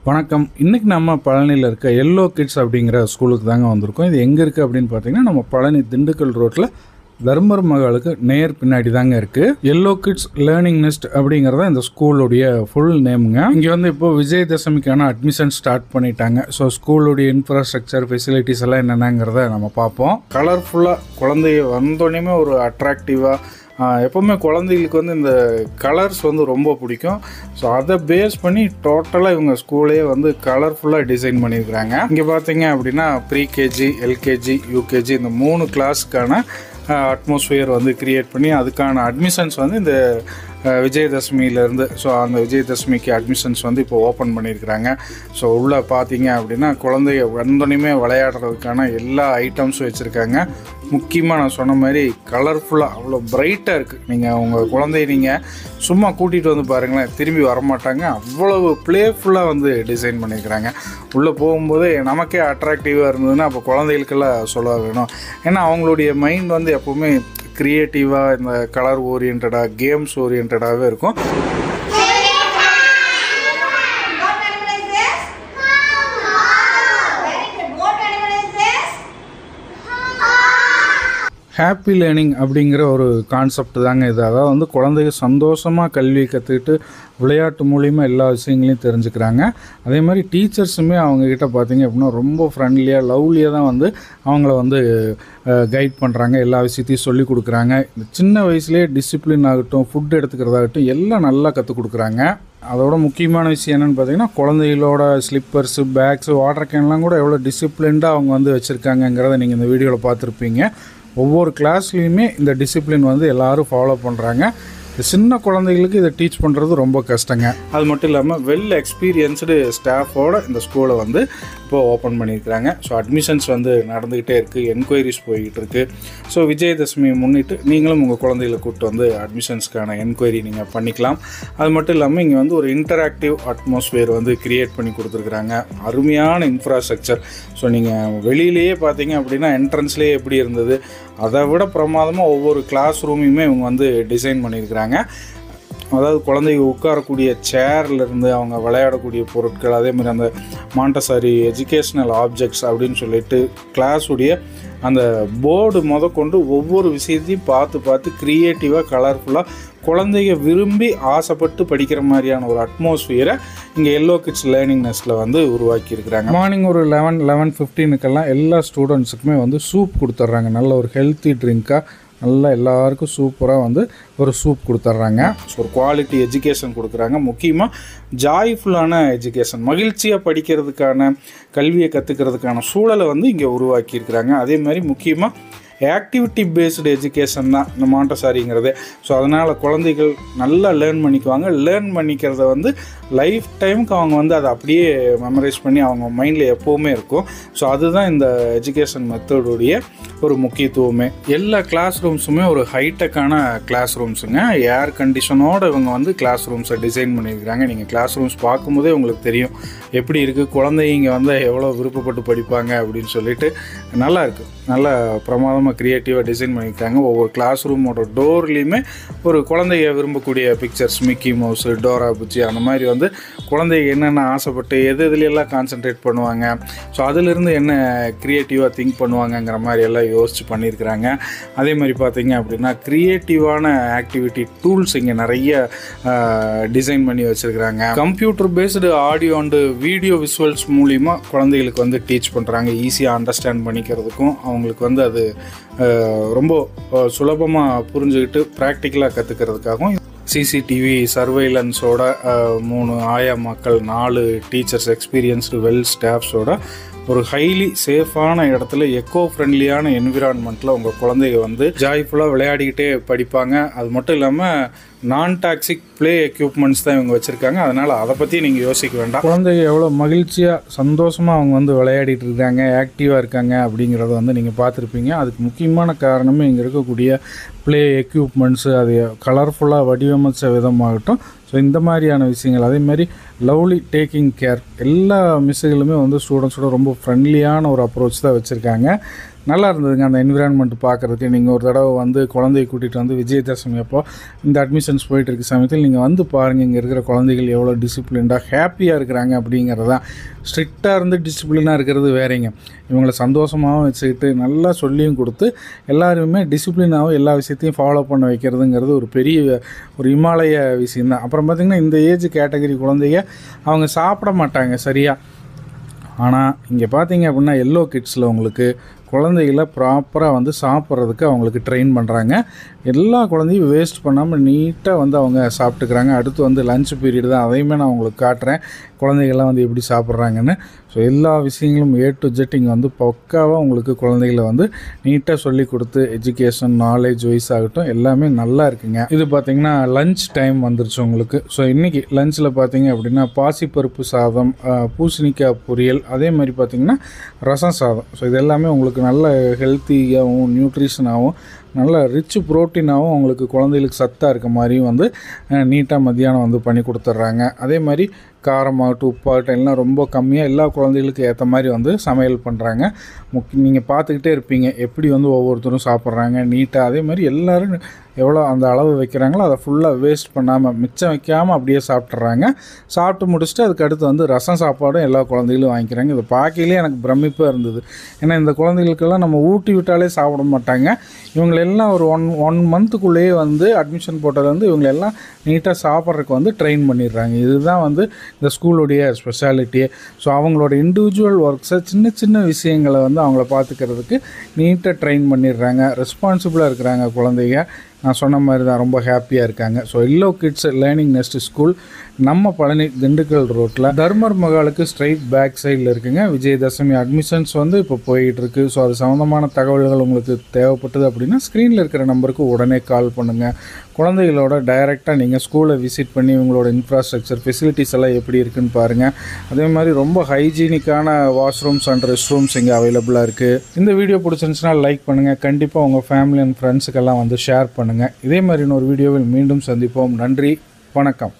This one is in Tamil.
வணக்கம். இன்றைக்கி நம்ம பழனியில் இருக்க எல்லோ கிட்ஸ் அப்படிங்கிற ஸ்கூலுக்கு தாங்க வந்திருக்கோம். இது எங்கே இருக்குது அப்படின்னு பார்த்தீங்கன்னா, நம்ம பழனி திண்டுக்கல் ரோட்டில் தர்மர் மகாலுக்கு நேர் பின்னாடி தாங்க இருக்குது. எல்லோ கிட்ஸ் லேர்னிங் நெஸ்ட் அப்படிங்கிறத இந்த ஸ்கூலுடைய ஃபுல் நேமுங்க. இங்கே வந்து இப்போது விஜயதசமிக்கான அட்மிஷன் ஸ்டார்ட் பண்ணிட்டாங்க. ஸோ ஸ்கூலுடைய இன்ஃப்ராஸ்ட்ரக்சர் ஃபெசிலிட்டிஸ் எல்லாம் என்னென்னங்கிறத நம்ம பார்ப்போம். கலர்ஃபுல்லாக குழந்தைய வந்தோடனே ஒரு அட்ராக்டிவாக எப்போவுமே குழந்தைகளுக்கு வந்து இந்த கலர்ஸ் வந்து ரொம்ப பிடிக்கும். ஸோ அதை பேஸ் பண்ணி டோட்டலாக இவங்க ஸ்கூலே வந்து கலர்ஃபுல்லாக டிசைன் பண்ணியிருக்கிறாங்க. இங்கே பார்த்தீங்க அப்படின்னா ப்ரீகேஜி, எல்கேஜி, யூகேஜி இந்த 3 கிளாஸுக்கான அட்மாஸ்ஃபியர் வந்து க்ரியேட் பண்ணி அதுக்கான அட்மிஷன்ஸ் வந்து இந்த விஜயதசமியிலேருந்து அந்த விஜயதசமிக்கு அட்மிஷன்ஸ் வந்து இப்போ ஓப்பன் பண்ணியிருக்கிறாங்க. ஸோ உள்ளே பார்த்தீங்க அப்படின்னா குழந்தைய வந்தோடனே விளையாடுறதுக்கான எல்லா ஐட்டம்ஸும் வச்சுருக்காங்க. முக்கியமாக நான் சொன்ன மாதிரி கலர்ஃபுல்லாக அவ்வளோ பிரைட்டாக இருக்குது. நீங்கள் உங்கள் குழந்தைய நீங்கள் சும்மா கூட்டிகிட்டு வந்து பாருங்களேன், திரும்பி வரமாட்டாங்க. அவ்வளவு ப்ளேஃபுல்லாக வந்து டிசைன் பண்ணியிருக்கிறாங்க. உள்ளே போகும்போது நமக்கே அட்ராக்டிவாக இருந்ததுன்னா அப்போ குழந்தைகளுக்கெல்லாம் சொல்ல வேணும். ஏன்னா அவங்களுடைய மைண்ட் வந்து எப்போவுமே க்ரியேட்டிவாக இந்த கலர் ஓரியன்டாக, கேம்ஸ் ஓரியன்டாகவே இருக்கும். ஹாப்பி லேர்னிங் அப்படிங்கிற ஒரு கான்செப்ட் தாங்க இது. அதாவது வந்து குழந்தைங்க சந்தோஷமாக கல்வி கற்றுக்கிட்டு விளையாட்டு மூலிமா எல்லா விஷயங்களையும் தெரிஞ்சுக்கிறாங்க. அதே மாதிரி டீச்சர்ஸுமே அவங்கக்கிட்ட பார்த்திங்க அப்படின்னா ரொம்ப ஃப்ரெண்ட்லியாக, லவ்லியாக தான் வந்து அவங்கள வந்து கைட் பண்ணுறாங்க. எல்லா விஷயத்தையும் சொல்லிக் கொடுக்குறாங்க. இந்த சின்ன வயசுலேயே டிசிப்ளின் ஆகட்டும், ஃபுட் எடுத்துக்கிறதாகட்டும் எல்லாம் நல்லா கற்றுக் கொடுக்குறாங்க. அதோட முக்கியமான விஷயம் என்னென்னு பார்த்தீங்கன்னா, குழந்தைகளோட ஸ்லிப்பர்ஸு, பேக்ஸு, வாட்டர் கேன்லாம் கூட எவ்வளோ டிசிப்ளின்டாக அவங்க வந்து வச்சுருக்காங்கங்கிறத நீங்கள் இந்த வீடியோவில் பார்த்துருப்பீங்க. ஒவ்வொரு கிளாஸ்லேயுமே இந்த டிசிப்ளின் வந்து எல்லோரும் ஃபாலோ பண்ணுறாங்க. சின்ன குழந்தைகளுக்கு இதை டீச் பண்ணுறது ரொம்ப கஷ்டங்க. அது மட்டும் இல்லாமல் வெல் எக்ஸ்பீரியன்ஸ்டு ஸ்டாஃபோடு இந்த ஸ்கூலை வந்து இப்போது ஓப்பன் பண்ணியிருக்கிறாங்க. ஸோ அட்மிஷன்ஸ் வந்து நடந்துக்கிட்டே இருக்குது, என்கொயரிஸ் போய்கிட்டு இருக்குது. ஸோ விஜயதசமியை முன்னிட்டு நீங்களும் உங்கள் குழந்தைகளை கூப்பிட்டு வந்து அட்மிஷன்ஸ்க்கான என்கொயரி நீங்கள் பண்ணிக்கலாம். அது மட்டும் இல்லாமல் இங்கே வந்து ஒரு இன்டராக்டிவ் அட்மாஸ்ஃபியர் வந்து க்ரியேட் பண்ணி கொடுத்துருக்குறாங்க. அருமையான இன்ஃப்ராஸ்ட்ரக்சர். ஸோ நீங்கள் வெளியிலேயே பார்த்தீங்க அப்படின்னா என்ட்ரன்ஸ்லேயே எப்படி இருந்தது, அதை விட பிரமாதமாக ஒவ்வொரு கிளாஸ் ரூமையுமே இவங்க வந்து டிசைன் பண்ணியிருக்கிறாங்க. அதாவது குழந்தைங்க உட்காரக்கூடிய சேர்லேருந்து அவங்க விளையாடக்கூடிய பொருட்கள், அதேமாதிரி அந்த மாண்டசாரி எஜுகேஷ்னல் ஆப்ஜெக்ட்ஸ் அப்படின்னு சொல்லிட்டு கிளாஸுடைய அந்த போர்டு முதற்கொண்டு ஒவ்வொரு விஷயத்தையும் பார்த்து க்ரியேட்டிவாக, கலர்ஃபுல்லாக குழந்தைங்க விரும்பி ஆசைப்பட்டு படிக்கிற மாதிரியான ஒரு அட்மாஸ்ஃபியரை இங்கே எல்லோ கிட்ஸ் லேர்னிங் நெஸ்ட்டில் வந்து உருவாக்கியிருக்கிறாங்க. மார்னிங் ஒரு 11:15 எல்லா ஸ்டூடெண்ட்ஸுக்குமே வந்து சூப் கொடுத்துட்றாங்க. நல்ல ஒரு ஹெல்த்தி ட்ரிங்காக நல்லா எல்லாருக்கும் சூப்பராக வந்து ஒரு சூப் கொடுத்துட்றாங்க. ஸோ ஒரு குவாலிட்டி எஜுகேஷன் கொடுக்குறாங்க. முக்கியமாக ஜாய்ஃபுல்லான எஜுகேஷன், மகிழ்ச்சியாக படிக்கிறதுக்கான, கல்வியை கற்றுக்கிறதுக்கான சூழலை வந்து இங்கே உருவாக்கியிருக்கிறாங்க. அதே மாதிரி முக்கியமாக ஆக்டிவிட்டி பேஸ்டு எஜுகேஷன் தான் இந்த மாண்டசாரிங்கிறதே. ஸோ அதனால் குழந்தைகள் நல்லா லேர்ன் பண்ணிக்குவாங்க. லேர்ன் பண்ணிக்கிறத வந்து லைஃப் டைமுக்கு அவங்க வந்து அதை அப்படியே மெமரைஸ் பண்ணி அவங்க மைண்டில் எப்போவுமே இருக்கும். ஸோ அதுதான் இந்த எஜுகேஷன் மெத்தடுடைய ஒரு முக்கியத்துவமே. எல்லா கிளாஸ் ரூம்ஸுமே ஒரு ஹைடெக்கான கிளாஸ் ரூம்ஸுங்க. ஏர் கண்டிஷனோடு இவங்க வந்து கிளாஸ் ரூம்ஸை டிசைன் பண்ணியிருக்கிறாங்க. நீங்கள் கிளாஸ் ரூம்ஸ் பார்க்கும்போதே உங்களுக்கு தெரியும் எப்படி இருக்குது, குழந்தைங்க வந்து எவ்வளோ விருப்பப்பட்டு படிப்பாங்க அப்படின்னு சொல்லிட்டு. நல்லா இருக்குது, நல்லா பிரமாதமாக க்ரியேட்டிவாக டிசைன் பண்ணியிருக்காங்க. ஒவ்வொரு கிளாஸ் ரூமோட டோர்லேயுமே ஒரு குழந்தைய விரும்பக்கூடிய pictures, Mickey mouse, Dora Buchi, அந்த மாதிரி வந்து குழந்தைங்க என்னென்ன ஆசைப்பட்டு எதுலையெல்லாம் கான்சென்ட்ரேட் பண்ணுவாங்க, ஸோ அதிலிருந்து என்ன க்ரியேட்டிவாக திங்க் பண்ணுவாங்கங்கிற மாதிரி எல்லாம் யோசித்து பண்ணியிருக்கிறாங்க. அதே மாதிரி பார்த்திங்க அப்படின்னா க்ரியேட்டிவான ஆக்டிவிட்டி டூல்ஸ் இங்கே நிறைய டிசைன் பண்ணி வச்சுருக்கிறாங்க. Computer based audio and video visuals மூலிமா குழந்தைகளுக்கு வந்து டீச் பண்ணுறாங்க. ஈஸியாக அண்டர்ஸ்டாண்ட் பண்ணிக்கிறதுக்கும் அவங்களுக்கு வந்து அது ரொம்ப சுலபமாக புரிஞ்சுக்கிட்டு ப்ராக்டிக்கலாக கற்றுக்கிறதுக்காகவும் சிசிடிவி சர்வைலன்ஸோட 3 ஆயா மக்கள், 4 டீச்சர்ஸ், எக்ஸ்பீரியன்ஸ்டு வெல் ஸ்டாஃப்ஸோட ஒரு ஹைலி சேஃபான இடத்துல எக்கோ ஃப்ரெண்ட்லியான என்விரான்மெண்ட்டில் உங்கள் குழந்தைங்க வந்து ஜாய்ஃபுல்லாக விளையாடிக்கிட்டே படிப்பாங்க. அது மட்டும் இல்லாமல் நான் டாக்ஸிக் ப்ளே எக்யூப்மெண்ட்ஸ் தான் இவங்க வச்சுருக்காங்க. அதனால் அதை பற்றி நீங்கள் யோசிக்க வேண்டாம். குழந்தைங்க எவ்வளோ மகிழ்ச்சியாக சந்தோஷமாக அவங்க வந்து விளையாடிட்டு இருக்காங்க, ஆக்டிவாக இருக்காங்க அப்படிங்கிறத வந்து நீங்கள் பார்த்துருப்பீங்க. அதுக்கு முக்கியமான காரணமே இங்கே இருக்கக்கூடிய ப்ளே எக்யூப்மெண்ட்ஸு, அது கலர்ஃபுல்லாக வடிவமைச்ச விதமாகட்டும். ஸோ இந்த மாதிரியான விஷயங்கள், அதேமாதிரி லவ்லி டேக்கிங் கேர், எல்லா மிஸ்ஸுகளுமே வந்து ஸ்டூடெண்ட்ஸோட ரொம்ப ஃப்ரெண்ட்லியான ஒரு அப்ரோச் தான் வச்சுருக்காங்க. நல்லா இருந்ததுங்க அந்த என்விரான்மெண்ட் பார்க்குறதுக்கு. நீங்கள் ஒரு தடவை வந்து குழந்தைய கூட்டிகிட்டு வந்து விஜயதசமி அப்போ இந்த அட்மிஷன்ஸ் போயிட்டு இருக்க சமயத்தில் நீங்கள் வந்து பாருங்கள், இங்கே இருக்கிற குழந்தைகள் எவ்வளோ டிசிப்ளின்டாக ஹாப்பியாக இருக்கிறாங்க அப்படிங்கிறதான். ஸ்ட்ரிக்டாக இருந்து டிசிப்ளினாக இருக்கிறது வேறேங்க. இவங்களை சந்தோஷமாகவும் வச்சுக்கிட்டு நல்லா சொல்லியும் கொடுத்து எல்லாருமே டிசிப்ளினாகவும் எல்லா விஷயத்தையும் ஃபாலோ பண்ண வைக்கிறதுங்கிறது ஒரு பெரிய ஒரு இமாலய விஷயந்தான். அப்புறம் பார்த்திங்கன்னா இந்த ஏஜ் கேட்டகரி குழந்தைங்க அவங்க சாப்பிட மாட்டாங்க சரியாக. ஆனால் இங்கே பார்த்தீங்க அப்படின்னா எல்லோ கிட்ஸில் உங்களுக்கு குழந்தைகளை ப்ராப்பராக வந்து சாப்பிட்றதுக்கு அவங்களுக்கு ட்ரெயின் பண்ணுறாங்க. எல்லா குழந்தையும் வேஸ்ட் பண்ணாமல் நீட்டாக வந்து அவங்க சாப்பிட்டுக்கிறாங்க. அடுத்து வந்து லஞ்ச் பீரியட் தான், அதையுமே நான் உங்களுக்கு காட்டுறேன் குழந்தைகள்லாம் வந்து எப்படி சாப்பிட்றாங்கன்னு. ஸோ எல்லா விஷயங்களும் A to Z இங்கே வந்து பக்காவாக உங்களுக்கு குழந்தைகளை வந்து நீட்டாக சொல்லி கொடுத்து எஜுகேஷன் நாலேஜ் வைஸ் ஆகட்டும் எல்லாமே நல்லா இருக்குங்க. இது பார்த்திங்கன்னா லஞ்ச் டைம் வந்துருச்சு உங்களுக்கு. ஸோ இன்றைக்கி லஞ்சில் பார்த்திங்க அப்படின்னா பாசிப்பருப்பு சாதம், பூசணிக்காய் பொரியல், அதே மாதிரி பார்த்திங்கன்னா ரசம் சாதம். ஸோ இது எல்லாமே உங்களுக்கு நல்ல ஹெல்த்தியாகவும் நியூட்ரிஷனாகவும் நல்ல ரிச் ப்ரோட்டீனாகவும் உங்களுக்கு குழந்தைகளுக்கு சத்தாக இருக்க மாதிரியும் வந்து நீட்டாக மத்தியானம் வந்து பண்ணி கொடுத்துட்றாங்க. அதே மாதிரி காரமாகட்டும் உப்பாகட்டும் எல்லாம் ரொம்ப கம்மியாக எல்லா குழந்தைகளுக்கு ஏற்ற மாதிரி வந்து சமையல் பண்ணுறாங்க. நீங்கள் பார்த்துக்கிட்டே இருப்பீங்க எப்படி வந்து ஒவ்வொருத்தரும் சாப்பிட்றாங்க நீட்டாக. அதே மாதிரி எல்லோரும் எவ்வளோ அந்த அளவு வைக்கிறாங்களோ அதை ஃபுல்லாக வேஸ்ட் பண்ணாமல் மிச்சம் வைக்காமல் அப்படியே சாப்பிட்றாங்க. சாப்பிட்டு முடிச்சுட்டு அதுக்கு அடுத்து வந்து ரசம் சாப்பாடும் எல்லா குழந்தைகளும் வாங்கிக்கிறாங்க. இதை பார்க்கையிலே எனக்கு பிரமிப்பாக இருந்தது. ஏன்னா இந்த குழந்தைகளுக்கெல்லாம் நம்ம ஊட்டி விட்டாலே சாப்பிட மாட்டாங்க. இவங்களெல்லாம் ஒரு ஒன் மந்த்துக்குள்ளேயே வந்து அட்மிஷன் போட்டது வந்து இவங்களெல்லாம் நீட்டாக சாப்பிட்றதுக்கு வந்து ட்ரெயின் பண்ணிடுறாங்க. இதுதான் வந்து இந்த ஸ்கூலுடைய ஸ்பெஷாலிட்டியே. ஸோ அவங்களோட இண்டிவிஜுவல் ஒர்க்ஸை சின்ன சின்ன விஷயங்களை வந்து அவங்கள பார்த்துக்கிறதுக்கு நீட்டாக ட்ரெயின் பண்ணிடுறாங்க. ரெஸ்பான்சிபிளாக இருக்கிறாங்க குழந்தைங்க. நான் சொன்ன மாதிரி தான் ரொம்ப ஹாப்பியாக இருக்காங்க. So hello kids learning nest school நம்ம பழனி திண்டுக்கல் ரோட்டில் தர்மர் மகாலுக்கு ஸ்ட்ரைட் பேக் சைடில் இருக்குங்க. விஜயதசமி அட்மிஷன்ஸ் வந்து இப்போ போயிட்டுருக்கு. ஸோ அது சம்மந்தமான தகவல்கள் உங்களுக்கு தேவைப்பட்டது அப்படின்னா ஸ்க்ரீனில் இருக்கிற நம்பருக்கு உடனே கால் பண்ணுங்கள். குழந்தைகளோட டைரெக்டாக நீங்கள் ஸ்கூலை விசிட் பண்ணி உங்களோட இன்ஃப்ராஸ்ட்ரக்சர் ஃபெசிலிட்டிஸ் எல்லாம் எப்படி இருக்குன்னு பாருங்கள். அதே மாதிரி ரொம்ப ஹைஜீனிக்கான வாஷ்ரூம்ஸ் அண்ட் ரெஸ்ட் ரூம்ஸ் இங்கே அவைலபிளாக இருக்குது. இந்த வீடியோ பிடிச்சிருந்துச்சுன்னா லைக் பண்ணுங்கள். கண்டிப்பாக உங்கள் ஃபேமிலி அண்ட் ஃப்ரெண்ட்ஸுக்கெல்லாம் வந்து ஷேர் பண்ணுங்கள். இதே மாதிரி இன்னொரு வீடியோவில் மீண்டும் சந்திப்போம். நன்றி, வணக்கம்.